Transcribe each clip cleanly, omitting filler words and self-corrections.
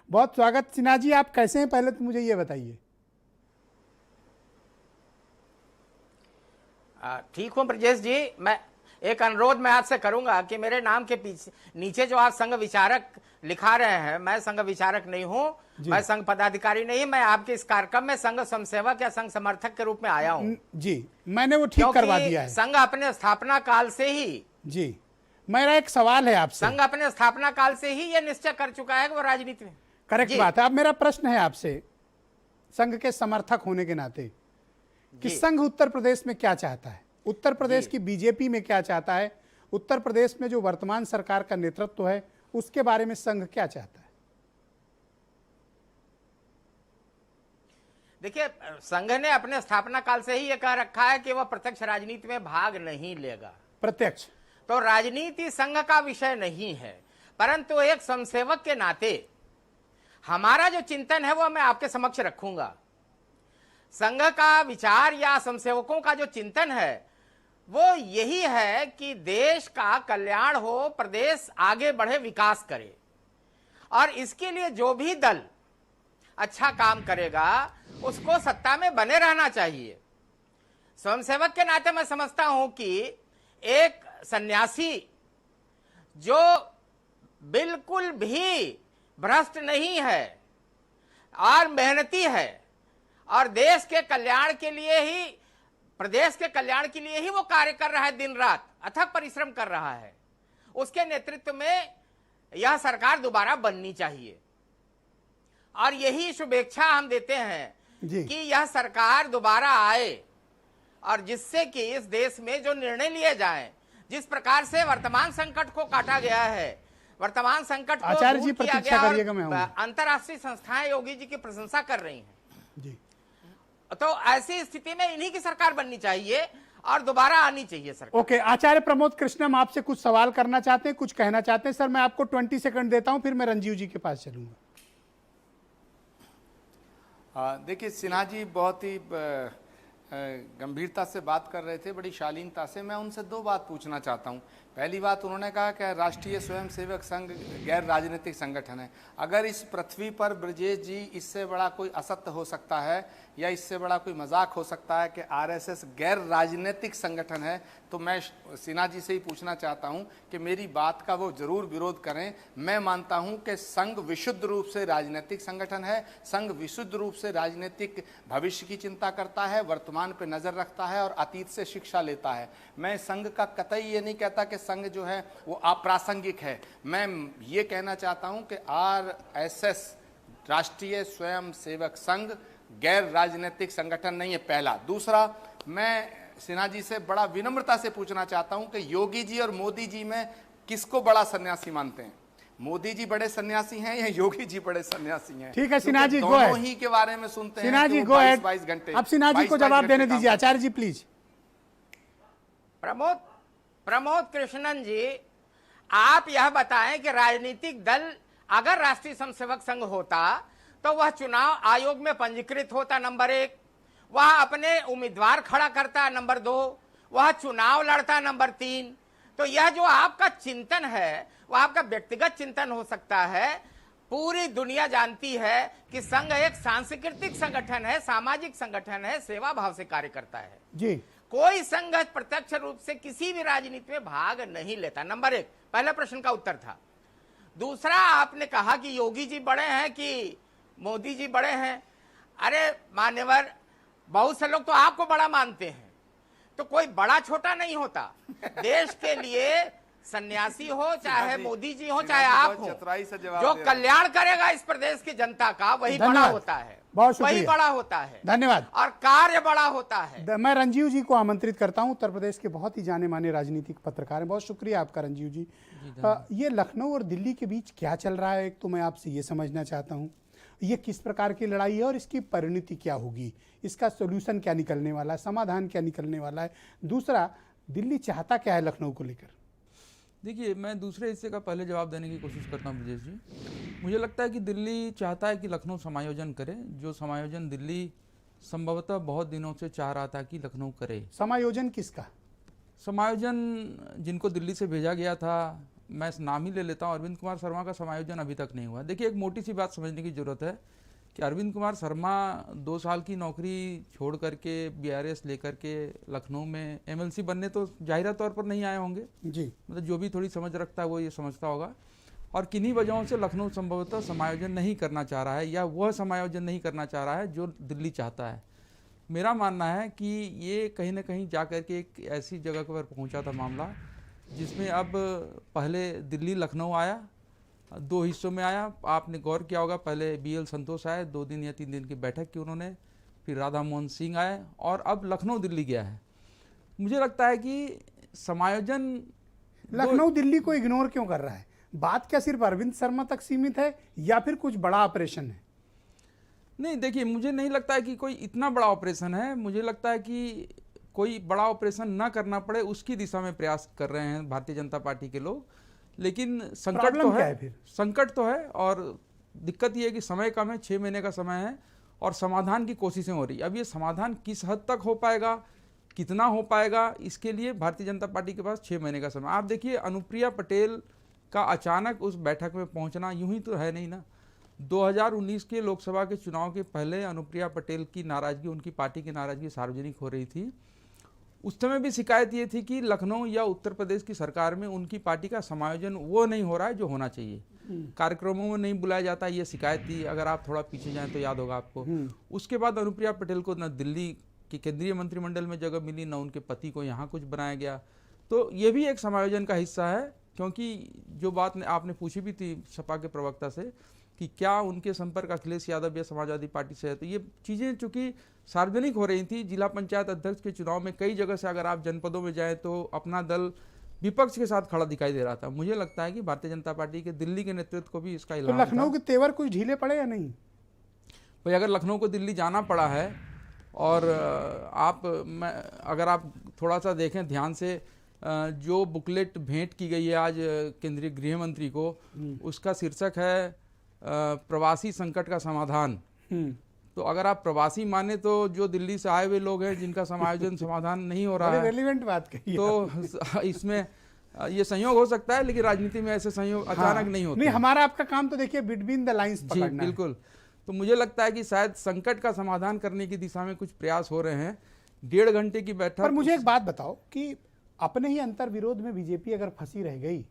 बहुत स्वागत। सिन्हा जी, आप कैसे हैं, पहले तो मुझे ये बताइए। ठीक हूं ब्रजेश जी। मैं एक अनुरोध मैं आपसे करूंगा कि मेरे नाम के पीछे नीचे जो आप संघ विचारक लिखा रहे हैं, मैं संघ विचारक नहीं हूं, मैं संघ पदाधिकारी नहीं। मैं आपके इस कार्यक्रम में संघ स्वयंसेवक या संघ समर्थक के रूप में आया हूं। जी, मैंने वो ठीक करवा दिया है। संघ अपने स्थापना काल से ही, जी, मेरा एक सवाल है आपसे। संघ अपने स्थापना काल से ही ये निश्चय कर चुका है कि वो राजनीति में। करेक्ट बात है। अब मेरा प्रश्न है आपसे, संघ के समर्थक होने के नाते, कि संघ उत्तर प्रदेश में क्या चाहता है, उत्तर प्रदेश की बीजेपी में क्या चाहता है, उत्तर प्रदेश में जो वर्तमान सरकार का नेतृत्व है उसके बारे में संघ क्या चाहता है? देखिए, संघ ने अपने स्थापना काल से ही यह कह रखा है कि वह प्रत्यक्ष राजनीति में भाग नहीं लेगा। प्रत्यक्ष तो राजनीति संघ का विषय नहीं है, परंतु एक स्वयंसेवक के नाते हमारा जो चिंतन है वह मैं आपके समक्ष रखूंगा। संघ का विचार या स्वयंसेवकों का जो चिंतन है वो यही है कि देश का कल्याण हो, प्रदेश आगे बढ़े, विकास करे, और इसके लिए जो भी दल अच्छा काम करेगा उसको सत्ता में बने रहना चाहिए। स्वयंसेवक के नाते मैं समझता हूं कि एक सन्यासी जो बिल्कुल भी भ्रष्ट नहीं है और मेहनती है और देश के कल्याण के लिए ही, प्रदेश के कल्याण के लिए ही वो कार्य कर रहा है, दिन रात अथक परिश्रम कर रहा है, उसके नेतृत्व में यह सरकार दोबारा बननी चाहिए। और यही शुभेच्छा हम देते हैं कि यह सरकार दोबारा आए और जिससे कि इस देश में जो निर्णय लिए जाएं, जिस प्रकार से वर्तमान संकट को काटा गया है, वर्तमान संकट को आचार्य जी दूर किया प्रतीक्षा गया करिएगा, मैं और अंतर्राष्ट्रीय संस्थाएं योगी जी की प्रशंसा कर रही हैं। जी, तो ऐसी स्थिति में इन्हीं की सरकार बननी चाहिए और दोबारा आनी चाहिए सरकार। ओके, आचार्य प्रमोद कृष्णम आपसे कुछ सवाल करना चाहते हैं, कुछ कहना चाहते हैं? सर, मैं आपको 20 सेकंड देता हूं, फिर मैं रंजीव जी के पास चलूंगा। देखिए, सिन्हा जी बहुत ही गंभीरता से बात कर रहे थे, बड़ी शालीनता से। मैं उनसे दो बात पूछना चाहता हूं। पहली बात, उन्होंने कहा कि राष्ट्रीय स्वयंसेवक संघ गैर राजनीतिक संगठन है। अगर इस पृथ्वी पर ब्रजेश जी इससे बड़ा कोई असत्य हो सकता है या इससे बड़ा कोई मजाक हो सकता है कि आरएसएस गैर राजनीतिक संगठन है, तो मैं सिन्हा जी से ही पूछना चाहता हूं कि मेरी बात का वो जरूर विरोध करें। मैं मानता हूं कि संघ विशुद्ध रूप से राजनीतिक संगठन है। संघ विशुद्ध रूप से राजनीतिक भविष्य की चिंता करता है, वर्तमान पे नजर रखता है और अतीत से शिक्षा लेता है। मैं संघ का कतई ये नहीं कहता कि संघ जो है वो अप्रासंगिक है। मैं ये कहना चाहता हूं कि आरएसएस राष्ट्रीय स्वयंसेवक संघ गैर राजनीतिक संगठन नहीं है, पहला। दूसरा, मैं सिन्हा जी से बड़ा विनम्रता से पूछना चाहता हूं कि योगी जी और मोदी जी में किसको बड़ा सन्यासी मानते हैं? मोदी जी बड़े सन्यासी हैं या योगी जी बड़े सन्यासी हैं? ठीक है सिन्हा जी, दोनों ही के बारे में सुनते हैं। Sinha ji go ahead. 22 घंटे। अब सिन्हा जी को जवाब देने दीजिए। आचार्य जी प्लीज। प्रमोद कृष्णन जी, आप यह बताएं कि राजनीतिक दल अगर राष्ट्रीय स्वयंसेवक संघ होता तो वह चुनाव आयोग में पंजीकृत होता, नंबर 1, वह अपने उम्मीदवार खड़ा करता, नंबर 2, वह चुनाव लड़ता, नंबर 3। तो यह जो आपका चिंतन है वह आपका व्यक्तिगत चिंतन हो सकता है। पूरी दुनिया जानती है कि संघ एक सांस्कृतिक संगठन है, सामाजिक संगठन है, सेवा भाव से कार्य करता है जी। कोई संघ प्रत्यक्ष रूप से किसी भी राजनीति में भाग नहीं लेता। नंबर 1 पहले प्रश्न का उत्तर था। दूसरा, आपने कहा कि योगी जी बड़े हैं कि मोदी जी बड़े हैं। अरे मान्यवर, बहुत से लोग तो आपको बड़ा मानते हैं, तो कोई बड़ा छोटा नहीं होता। देश के लिए सन्यासी हो, चाहे मोदी जी हो, चाहे आप हो, जो कल्याण करेगा इस प्रदेश की जनता का, वही बड़ा होता है, वही बड़ा होता है। धन्यवाद। और कार्य बड़ा होता है। मैं रंजीव जी को आमंत्रित करता हूं, उत्तर प्रदेश के बहुत ही जाने माने राजनीतिक पत्रकार हैं। बहुत शुक्रिया आपका रंजीव जी। ये लखनऊ और दिल्ली के बीच क्या चल रहा है, एक तो मैं आपसे ये समझना चाहता हूं, ये किस प्रकार की लड़ाई है और इसकी परिणति क्या होगी, इसका सोल्यूशन क्या निकलने वाला है, समाधान क्या निकलने वाला है। दूसरा, दिल्ली चाहता क्या है लखनऊ को लेकर? देखिए, मैं दूसरे हिस्से का पहले जवाब देने की कोशिश करता हूँ ब्रजेश जी। मुझे लगता है कि दिल्ली चाहता है कि लखनऊ समायोजन करे, जो समायोजन दिल्ली संभवतः बहुत दिनों से चाह रहा था कि लखनऊ करे। समायोजन किसका? समायोजन जिनको दिल्ली से भेजा गया था मैं नाम ही ले लेता हूँ, अरविंद कुमार शर्मा का समायोजन अभी तक नहीं हुआ। देखिए, एक मोटी सी बात समझने की जरूरत है कि अरविंद कुमार शर्मा 2 साल की नौकरी छोड़ करके बीआरएस लेकर के लखनऊ में एमएलसी बनने तो जाहिर तौर पर नहीं आए होंगे जी। मतलब जो भी थोड़ी समझ रखता है वो ये समझता होगा, और किन्हीं वजहों से लखनऊ संभवतः समायोजन नहीं करना चाह रहा है, या वह समायोजन नहीं करना चाह रहा है जो दिल्ली चाहता है। मेरा मानना है कि ये कहीं ना कहीं जा कर के एक ऐसी जगह पर पहुंचा था मामला जिसमें अब पहले दिल्ली लखनऊ आया, 2 हिस्सों में आया। आपने गौर किया होगा, पहले बीएल संतोष आए, 2 दिन या 3 दिन की बैठक की उन्होंने, फिर राधा मोहन सिंह आए, और अब लखनऊ दिल्ली गया है। मुझे लगता है कि समायोजन लखनऊ दिल्ली को इग्नोर क्यों कर रहा है? बात क्या सिर्फ अरविंद शर्मा तक सीमित है या फिर कुछ बड़ा ऑपरेशन है? नहीं, देखिए, मुझे नहीं लगता है कि कोई इतना बड़ा ऑपरेशन है। मुझे लगता है कि कोई बड़ा ऑपरेशन ना करना पड़े उसकी दिशा में प्रयास कर रहे हैं भारतीय जनता पार्टी के लोग। लेकिन संकट तो प्रॉब्लम क्या है, है फिर? संकट तो है, और दिक्कत ये है कि समय कम है, 6 महीने का समय है, और समाधान की कोशिशें हो रही। अब ये समाधान किस हद तक हो पाएगा, कितना हो पाएगा, इसके लिए भारतीय जनता पार्टी के पास 6 महीने का समय। आप देखिए, अनुप्रिया पटेल का अचानक उस बैठक में पहुंचना यूं ही तो है नहीं ना। 2019 के लोकसभा के चुनाव के पहले अनुप्रिया पटेल की नाराजगी, उनकी पार्टी की नाराजगी सार्वजनिक हो रही थी। उस समय भी शिकायत ये थी कि लखनऊ या उत्तर प्रदेश की सरकार में उनकी पार्टी का समायोजन वो नहीं हो रहा है जो होना चाहिए, कार्यक्रमों में नहीं बुलाया जाता, ये शिकायत थी। अगर आप थोड़ा पीछे जाएं तो याद होगा आपको। उसके बाद अनुप्रिया पटेल को न दिल्ली की केंद्रीय मंत्रिमंडल में जगह मिली, न उनके पति को यहाँ कुछ बनाया गया। तो ये भी एक समायोजन का हिस्सा है, क्योंकि जो बात आपने पूछी भी थी सपा के प्रवक्ता से कि क्या उनके संपर्क अखिलेश यादव या समाजवादी पार्टी से है, तो ये चीज़ें चूंकि सार्वजनिक हो रही थी। जिला पंचायत अध्यक्ष के चुनाव में कई जगह से अगर आप जनपदों में जाएं तो अपना दल विपक्ष के साथ खड़ा दिखाई दे रहा था। मुझे लगता है कि भारतीय जनता पार्टी के दिल्ली के नेतृत्व को भी इसका तो इल्हाम लखनऊ था। के तेवर कुछ ढीले पड़े या नहीं? भाई, अगर लखनऊ को दिल्ली जाना पड़ा है, और अगर आप थोड़ा सा देखें ध्यान से, जो बुकलेट भेंट की गई है आज केंद्रीय गृह मंत्री को, उसका शीर्षक है प्रवासी संकट का समाधान। तो अगर आप प्रवासी माने तो जो दिल्ली से आए हुए लोग हैं जिनका समायोजन समाधान नहीं हो रहा है, रेलिवेंट बात कही है। तो इसमें ये संयोग हो सकता है, लेकिन राजनीति में ऐसे संयोग अचानक नहीं होते। नहीं, हमारा आपका काम तो देखिए बिटवीन द लाइंस जी पकड़ना है। बिल्कुल। तो मुझे लगता है कि शायद संकट का समाधान करने की दिशा में कुछ प्रयास हो रहे हैं। 1.5 घंटे की बैठक। पर मुझे एक बात बताओ कि अपने ही अंतर विरोध में बीजेपी अगर फंसी रह गई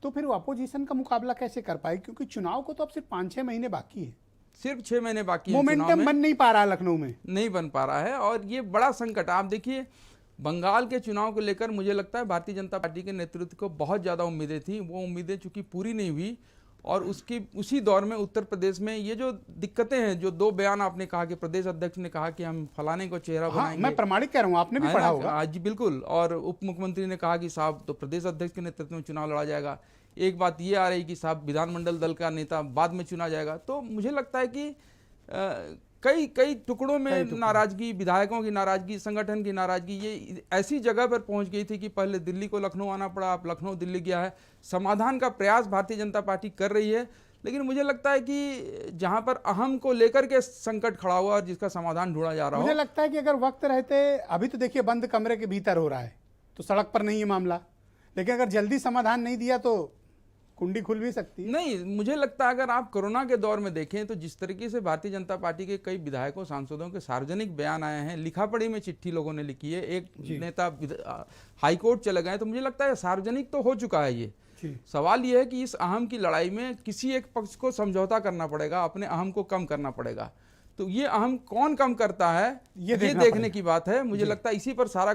तो फिर वो अपोजिशन का मुकाबला कैसे कर पाएगी? क्योंकि चुनाव को तो अब सिर्फ 5-6 महीने बाकी है, सिर्फ 6 महीने बाकी है, मोमेंटम बन नहीं पा रहा है लखनऊ में, नहीं बन पा रहा है, और ये बड़ा संकट। आप देखिए, बंगाल के चुनाव को लेकर मुझे लगता है भारतीय जनता पार्टी के नेतृत्व को बहुत ज़्यादा उम्मीदें थी। वो उम्मीदें चूंकि पूरी नहीं हुई, और उसी दौर में उत्तर प्रदेश में ये जो दिक्कतें हैं, जो 2 बयान आपने कहा कि प्रदेश अध्यक्ष ने कहा कि हम फलाने को चेहरा बनाएंगे। मैं प्रमाणिक कह रहा हूँ, आपने भी पढ़ा होगा। जी बिल्कुल। और उप मुख्यमंत्री ने कहा कि साहब तो प्रदेश अध्यक्ष के नेतृत्व में चुनाव लड़ा जाएगा। एक बात ये आ रही कि साहब विधानमंडल दल का नेता बाद में चुना जाएगा। तो मुझे लगता है कि कई टुकड़ों में नाराजगी, विधायकों की नाराजगी, संगठन की नाराजगी, ये ऐसी जगह पर पहुंच गई थी कि पहले दिल्ली को लखनऊ आना पड़ा, अब लखनऊ दिल्ली गया है। समाधान का प्रयास भारतीय जनता पार्टी कर रही है, लेकिन मुझे लगता है कि जहां पर अहम को लेकर के संकट खड़ा हुआ और जिसका समाधान ढूंढा जा रहा हो। मुझे लगता है कि अगर वक्त रहते, अभी तो देखिए बंद कमरे के भीतर हो रहा है तो सड़क पर नहीं है मामला, लेकिन अगर जल्दी समाधान नहीं दिया तो कुंडी खुल भी सकती है। नहीं, मुझे लगता है अगर आप कोरोना के दौर में देखें तो जिस तरीके से भारतीय जनता पार्टी के कई विधायकों, सांसदों के सार्वजनिक बयान आए हैं, लिखा पढ़ी में चिट्ठी लोगों ने लिखी है, एक नेता हाईकोर्ट चले गए, तो मुझे लगता है सार्वजनिक तो हो चुका है ये। सवाल ये है कि इस अहम की लड़ाई में किसी एक पक्ष को समझौता करना पड़ेगा, अपने अहम को कम करना पड़ेगा। तो ये अहम कौन कम करता है, ये देखने की बात है। मुझे लगता है इसी पर सारा